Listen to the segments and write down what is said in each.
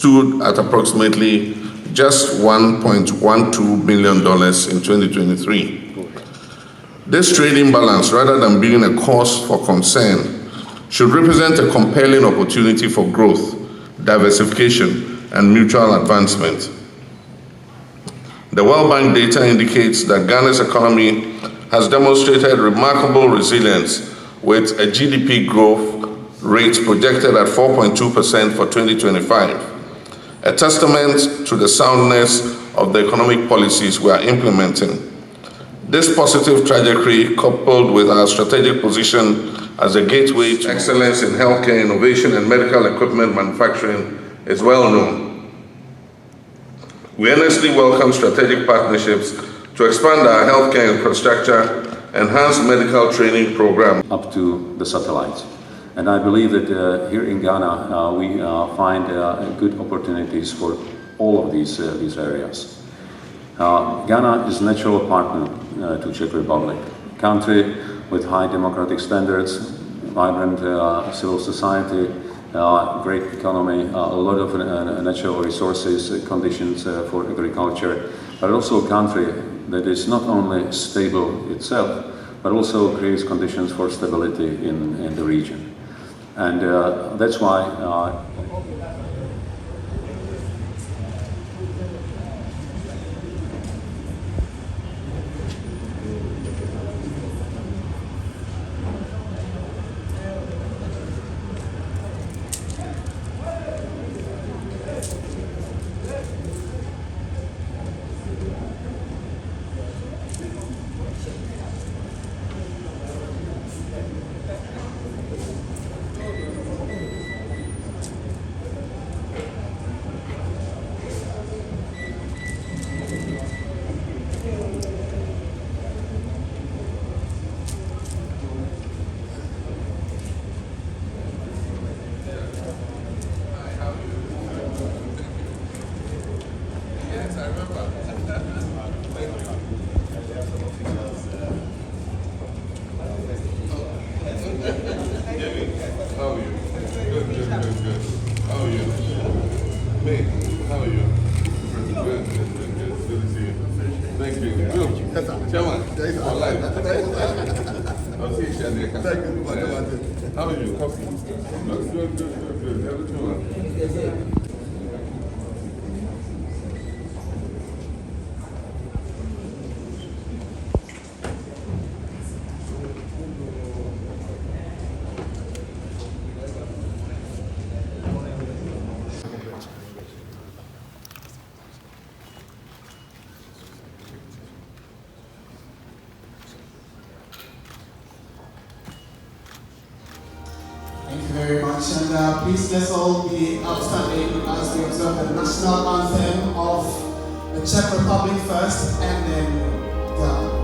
stood at approximately just $1.12 billion in 2023. This trading balance, rather than being a cause for concern, should represent a compelling opportunity for growth, diversification, and mutual advancement. The World Bank data indicates that Ghana's economy has demonstrated remarkable resilience with a GDP growth rate projected at 4.2% for 2025, a testament to the soundness of the economic policies we are implementing. This positive trajectory, coupled with our strategic position as a gateway to excellence in healthcare innovation and medical equipment manufacturing, is well known. We earnestly welcome strategic partnerships to expand our healthcare infrastructure, enhance medical training programs up to the satellites. And I believe that here in Ghana, we find good opportunities for all of these areas. Ghana is a natural partner to Czech Republic, a country with high democratic standards, vibrant civil society, great economy, a lot of natural resources, conditions for agriculture, but also a country that is not only stable itself, but also creates conditions for stability in the region. And that's why Thank you very much, and please let's all be outstanding as we observe the national anthem of the Czech Republic first, and then Ghana.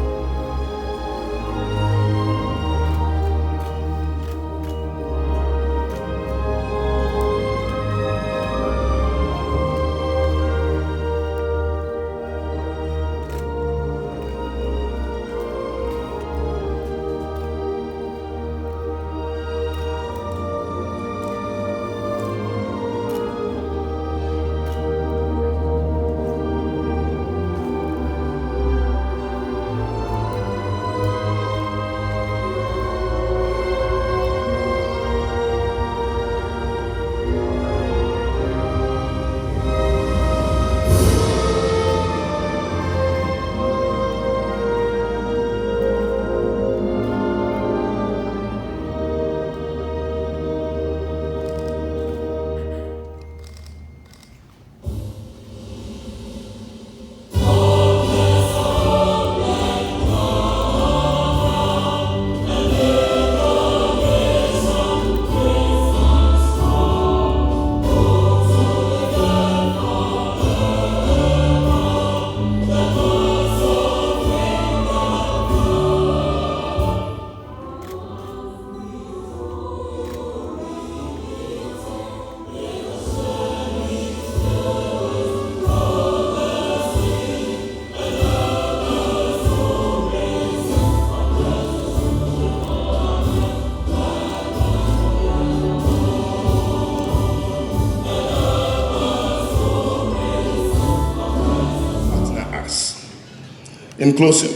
In closing,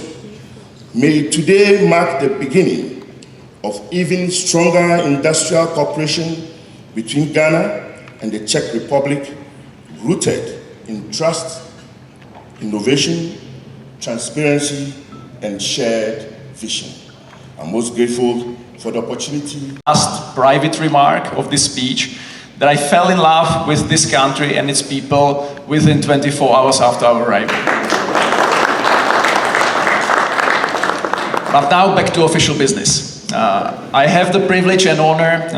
may today mark the beginning of even stronger industrial cooperation between Ghana and the Czech Republic, rooted in trust, innovation, transparency, and shared vision. I'm most grateful for the opportunity. Last private remark of this speech, that I fell in love with this country and its people within 24 hours after our arrival. But now back to official business. I have the privilege and honor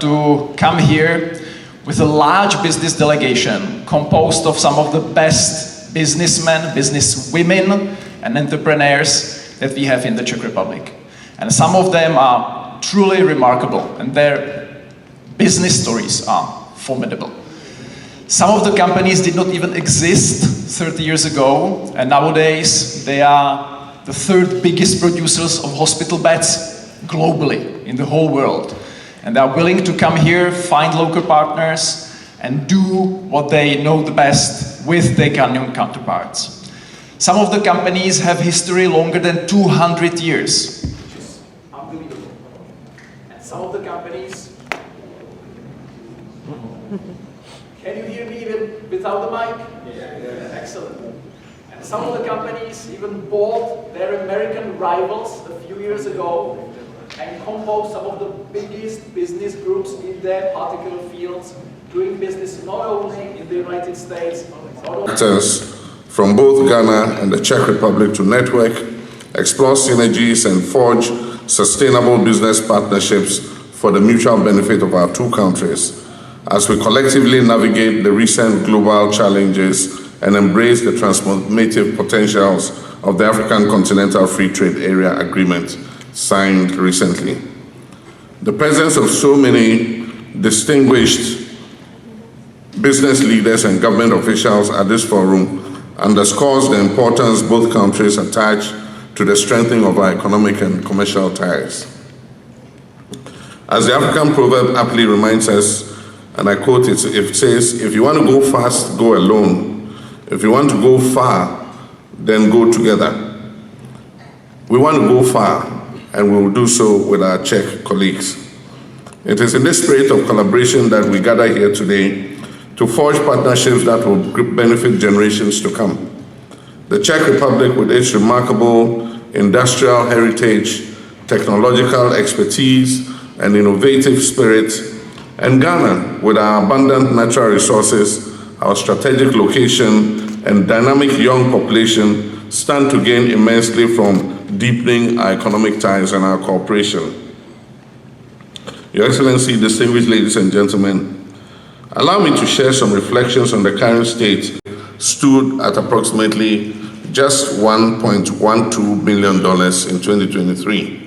to come here with a large business delegation composed of some of the best businessmen, businesswomen, and entrepreneurs that we have in the Czech Republic. And some of them are truly remarkable, and their business stories are formidable. Some of the companies did not even exist 30 years ago, and nowadays they are the third biggest producers of hospital beds globally in the whole world. And they are willing to come here, find local partners, and do what they know the best with their Ghanaian counterparts. Some of the companies have history longer than 200 years. Which is unbelievable. And some of the companies... Can you hear me even without the mic? Yeah. Excellent. And some of the companies even bought their American rivals a few years ago and composed some of the biggest business groups in their particular fields, doing business not only in the United States, from both Ghana and the Czech Republic to network, explore synergies and forge sustainable business partnerships for the mutual benefit of our two countries as we collectively navigate the recent global challenges and embrace the transformative potentials of the African Continental Free Trade Area Agreement signed recently. The presence of so many distinguished business leaders and government officials at this forum underscores the importance both countries attach to the strengthening of our economic and commercial ties. As the African proverb aptly reminds us, and I quote it, it says, "If you want to go fast, go alone. If you want to go far, then go together." We want to go far, and we will do so with our Czech colleagues. It is in this spirit of collaboration that we gather here today to forge partnerships that will benefit generations to come. The Czech Republic, with its remarkable industrial heritage, technological expertise, and innovative spirit, and Ghana, with our abundant natural resources, our strategic location, and dynamic young population, stand to gain immensely from deepening our economic ties and our cooperation. Your Excellency, distinguished ladies and gentlemen, allow me to share some reflections on the current state stood at approximately just $1.12 billion in 2023.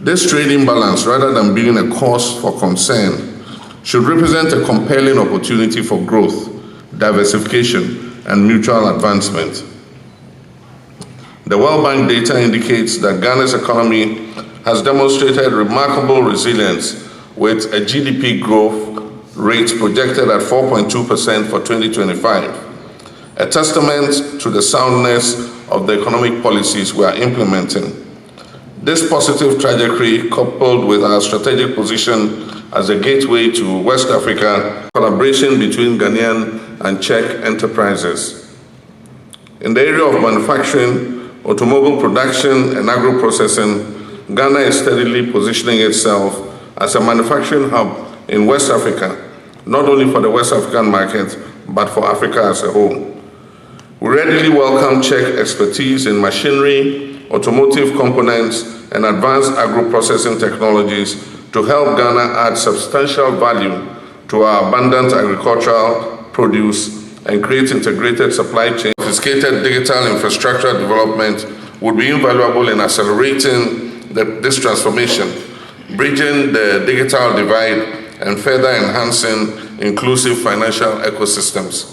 This trading balance, rather than being a cause for concern, should represent a compelling opportunity for growth, diversification, and mutual advancement. The World Bank data indicates that Ghana's economy has demonstrated remarkable resilience with a GDP growth rate projected at 4.2% for 2025, a testament to the soundness of the economic policies we are implementing. This positive trajectory, coupled with our strategic position as a gateway to West Africa, collaboration between Ghanaian and Czech enterprises. In the area of manufacturing, automobile production, and agro-processing, Ghana is steadily positioning itself as a manufacturing hub in West Africa, not only for the West African market, but for Africa as a whole. We readily welcome Czech expertise in machinery, automotive components, and advanced agro-processing technologies to help Ghana add substantial value to our abundant agricultural produce and create integrated supply chain. Sophisticated digital infrastructure development would be invaluable in accelerating this transformation, bridging the digital divide, and further enhancing inclusive financial ecosystems.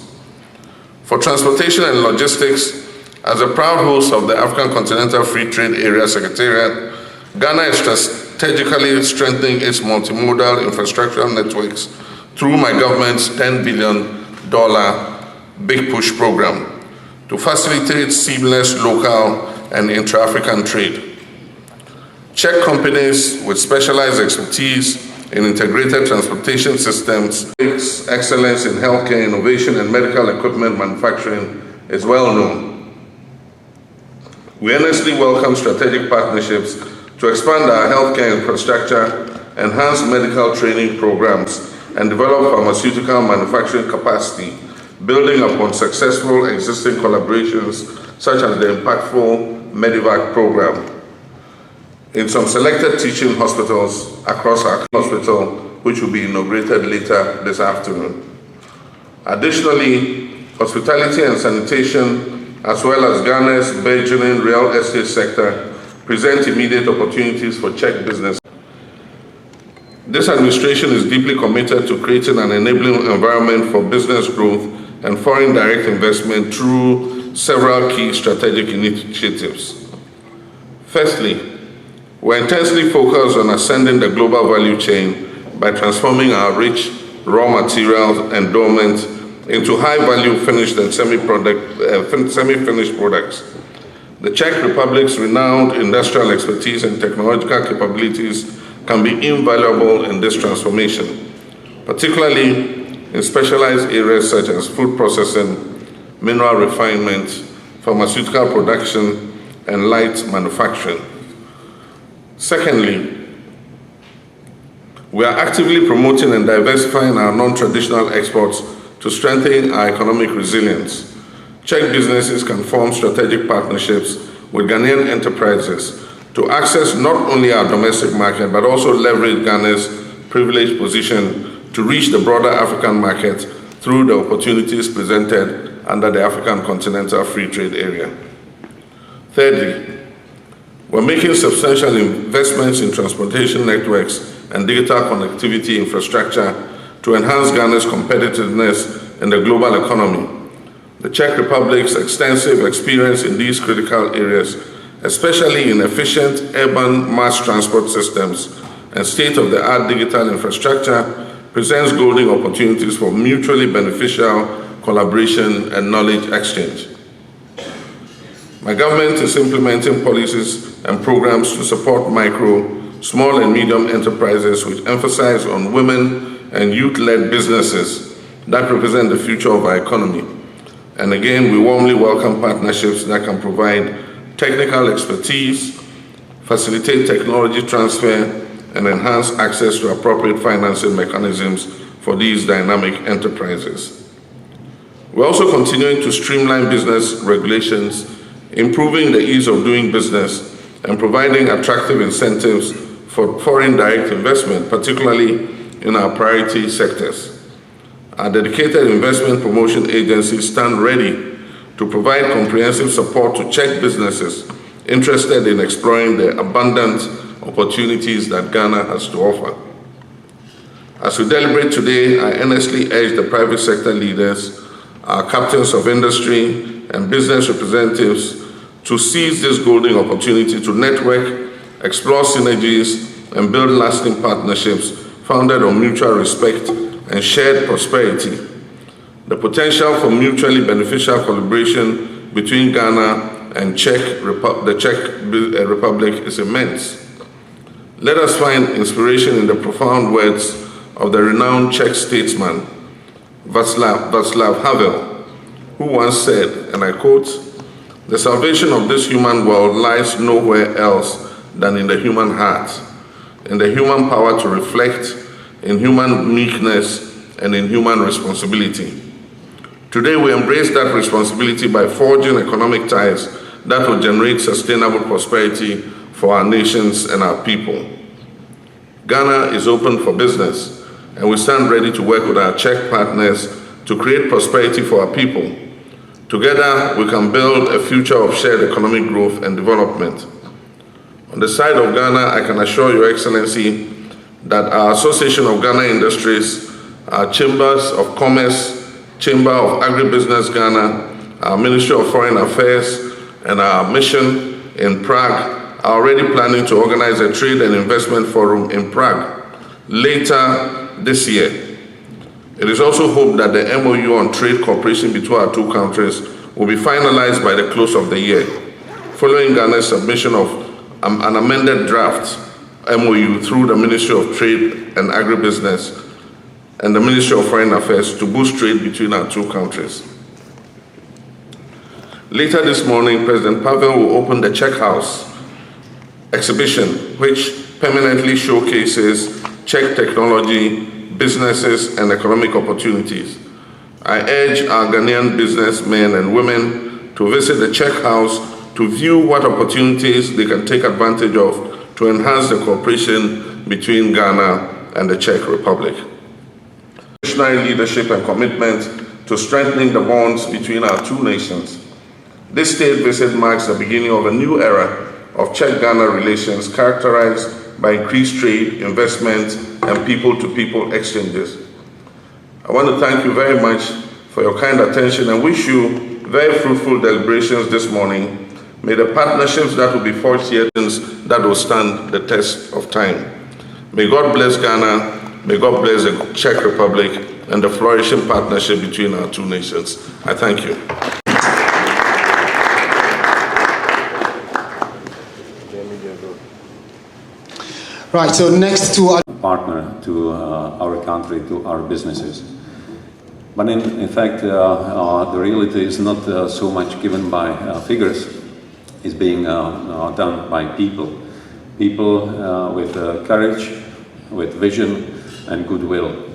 For transportation and logistics, as a proud host of the African Continental Free Trade Area Secretariat, Ghana is strategically strengthening its multimodal infrastructural networks through my government's $10 billion Big Push program. to facilitate seamless local and intra-African trade. Czech companies with specialized expertise in integrated transportation systems, excellence in healthcare innovation and medical equipment manufacturing is well known. We earnestly welcome strategic partnerships to expand our healthcare infrastructure, enhance medical training programs, and develop pharmaceutical manufacturing capacity, building upon successful existing collaborations such as the impactful Medivac program. In some selected teaching hospitals across our hospital, which will be inaugurated later this afternoon. Additionally, hospitality and sanitation, as well as Ghana's burgeoning real estate sector, present immediate opportunities for Czech business. This administration is deeply committed to creating an enabling environment for business growth and foreign direct investment through several key strategic initiatives. Firstly, we're intensely focused on ascending the global value chain by transforming our rich raw materials endowment into high-value finished and semi-finished products. The Czech Republic's renowned industrial expertise and technological capabilities can be invaluable in this transformation, particularly in specialized areas such as food processing, mineral refinement, pharmaceutical production, and light manufacturing. Secondly, we are actively promoting and diversifying our non-traditional exports to strengthen our economic resilience. Czech businesses can form strategic partnerships with Ghanaian enterprises to access not only our domestic market, but also leverage Ghana's privileged position to reach the broader African market through the opportunities presented under the African Continental Free Trade Area. Thirdly, we're making substantial investments in transportation networks and digital connectivity infrastructure to enhance Ghana's competitiveness in the global economy. The Czech Republic's extensive experience in these critical areas, especially in efficient urban mass transport systems and state-of-the-art digital infrastructure, presents golden opportunities for mutually beneficial collaboration and knowledge exchange. My government is implementing policies and programs to support micro, small and medium enterprises which emphasize on women and youth-led businesses that represent the future of our economy. And again, we warmly welcome partnerships that can provide technical expertise, facilitate technology transfer, and enhance access to appropriate financing mechanisms for these dynamic enterprises. We're also continuing to streamline business regulations, improving the ease of doing business, and providing attractive incentives for foreign direct investment, particularly in our priority sectors. Our dedicated investment promotion agencies stand ready to provide comprehensive support to Czech businesses interested in exploring the abundant opportunities that Ghana has to offer. As we deliberate today, I earnestly urge the private sector leaders, our captains of industry, and business representatives to seize this golden opportunity to network, explore synergies, and build lasting partnerships founded on mutual respect and shared prosperity. The potential for mutually beneficial collaboration between Ghana and the Czech Republic is immense. Let us find inspiration in the profound words of the renowned Czech statesman Václav Havel, who once said, and I quote, "The salvation of this human world lies nowhere else than in the human heart, in the human power to reflect, in human meekness, and in human responsibility." Today we embrace that responsibility by forging economic ties that will generate sustainable prosperity for our nations and our people. Ghana is open for business, and we stand ready to work with our Czech partners to create prosperity for our people. Together, we can build a future of shared economic growth and development. On the side of Ghana, I can assure Your Excellency that our Association of Ghana Industries, our Chambers of Commerce, Chamber of Agribusiness Ghana, our Ministry of Foreign Affairs, and our mission in Prague are already planning to organize a trade and investment forum in Prague later this year. It is also hoped that the MOU on trade cooperation between our two countries will be finalized by the close of the year, following Ghana's submission of an amended draft MOU through the Ministry of Trade and Agribusiness and the Ministry of Foreign Affairs to boost trade between our two countries. Later this morning, President Pavel will open the Czech House exhibition, which permanently showcases Czech technology, businesses, and economic opportunities. I urge our Ghanaian businessmen and women to visit the Czech House to view what opportunities they can take advantage of to enhance the cooperation between Ghana and the Czech Republic. National leadership and commitment to strengthening the bonds between our two nations. This state visit marks the beginning of a new era of Czech-Ghana relations characterized by increased trade, investment, and people-to-people exchanges. I want to thank you very much for your kind attention and wish you very fruitful deliberations this morning. May the partnerships that will be forged here that will stand the test of time. May God bless Ghana, may God bless the Czech Republic and the flourishing partnership between our two nations. I thank you. Right, so next to partner to our country, to our businesses. But in fact, the reality is not so much given by figures, it's being done by people. People with courage, with vision and goodwill.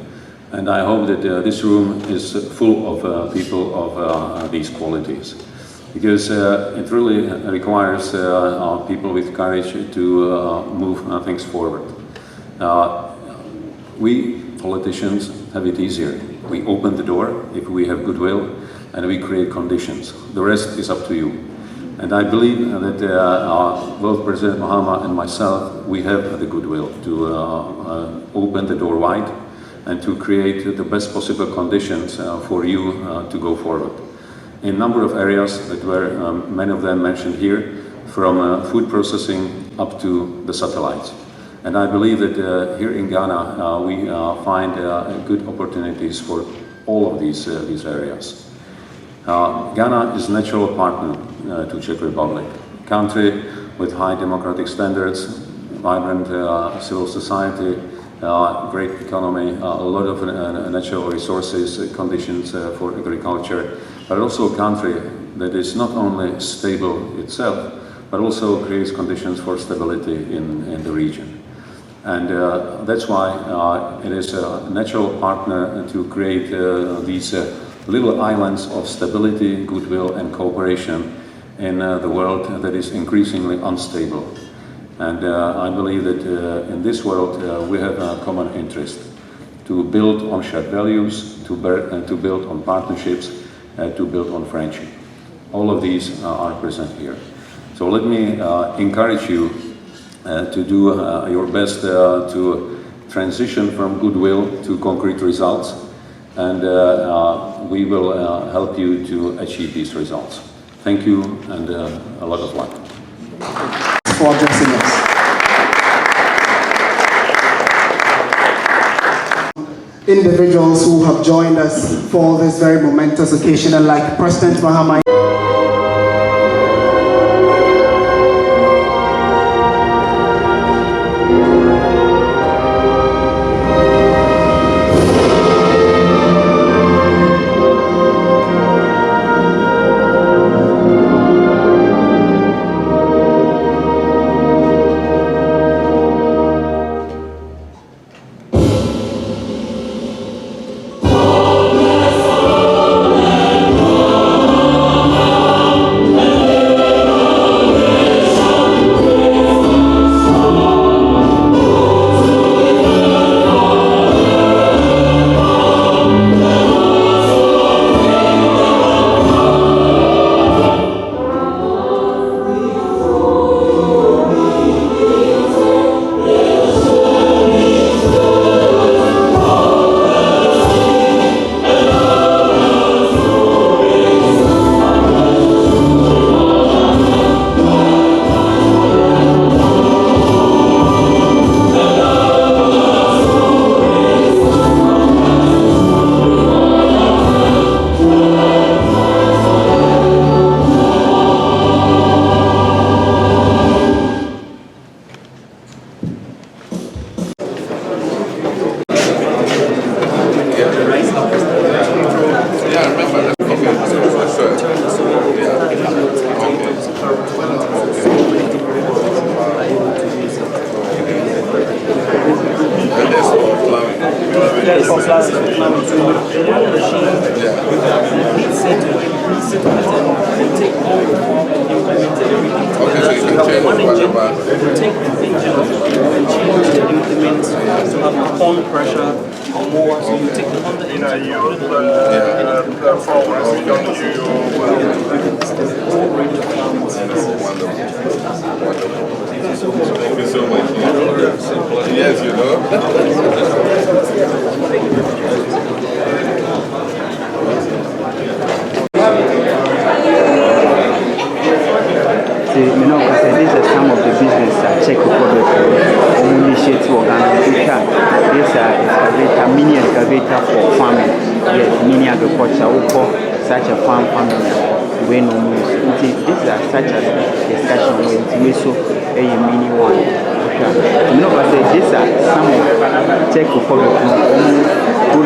And I hope that this room is full of people of these qualities. Because it really requires people with courage to move things forward. We politicians have it easier. We open the door if we have goodwill and we create conditions. The rest is up to you. And I believe that both President Mahama and myself, we have the goodwill to open the door wide and to create the best possible conditions for you to go forward. In a number of areas that were, many of them mentioned here, from food processing up to the satellites. And I believe that here in Ghana, we find good opportunities for all of these areas. Ghana is a natural partner to Czech Republic, a country with high democratic standards, vibrant civil society, great economy, a lot of natural resources, conditions for agriculture, but also a country that is not only stable itself, but also creates conditions for stability in the region. And that's why it is a natural partner to create these little islands of stability, goodwill and cooperation in the world that is increasingly unstable. And I believe that in this world we have a common interest to build on shared values, to build on partnerships, to build on friendship. All of these are present here. So let me encourage you to do your best to transition from goodwill to concrete results, and we will help you to achieve these results. Thank you and a lot of luck. for addressing us. Individuals who have joined us for this very momentous occasion, and like President Mahama. Take the engine and change the implement to have a pond pressure or more. So you take the Honda engine, put it in Thank you so much. Yes, you know. You know, because these are some of the business Czech Republic initiative organization. These are excavator, mini excavator for farming. Yes, mini agriculture, such a farming. We know these are such a discussion where we so a mini one. You know, because these are some of Czech Republic who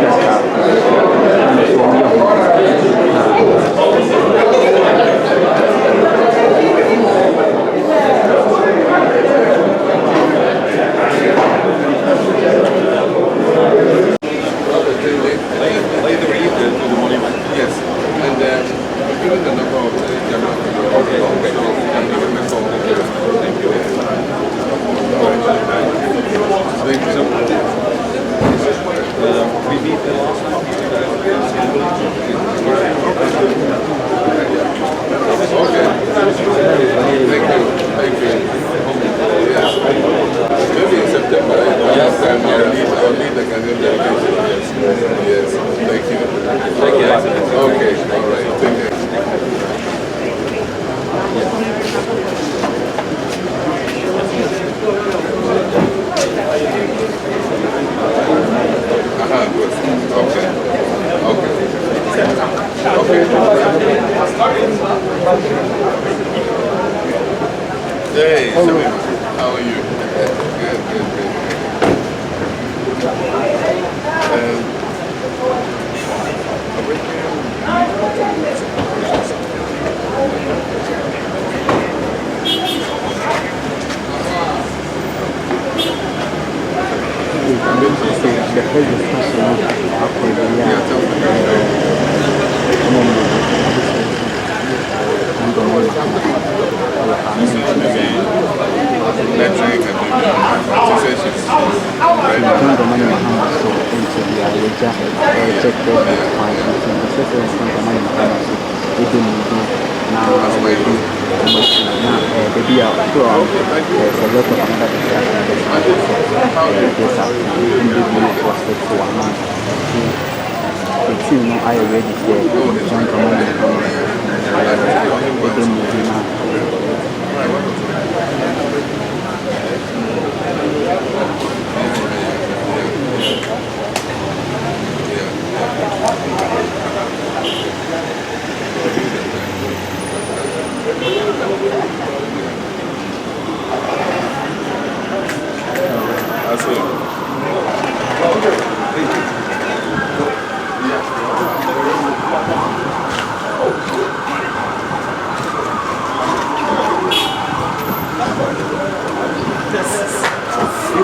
Hey, how are you?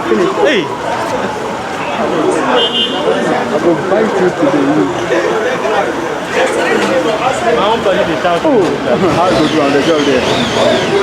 Good. Hey! I will bite you today. My own body is out. Oh, how to do on the job there.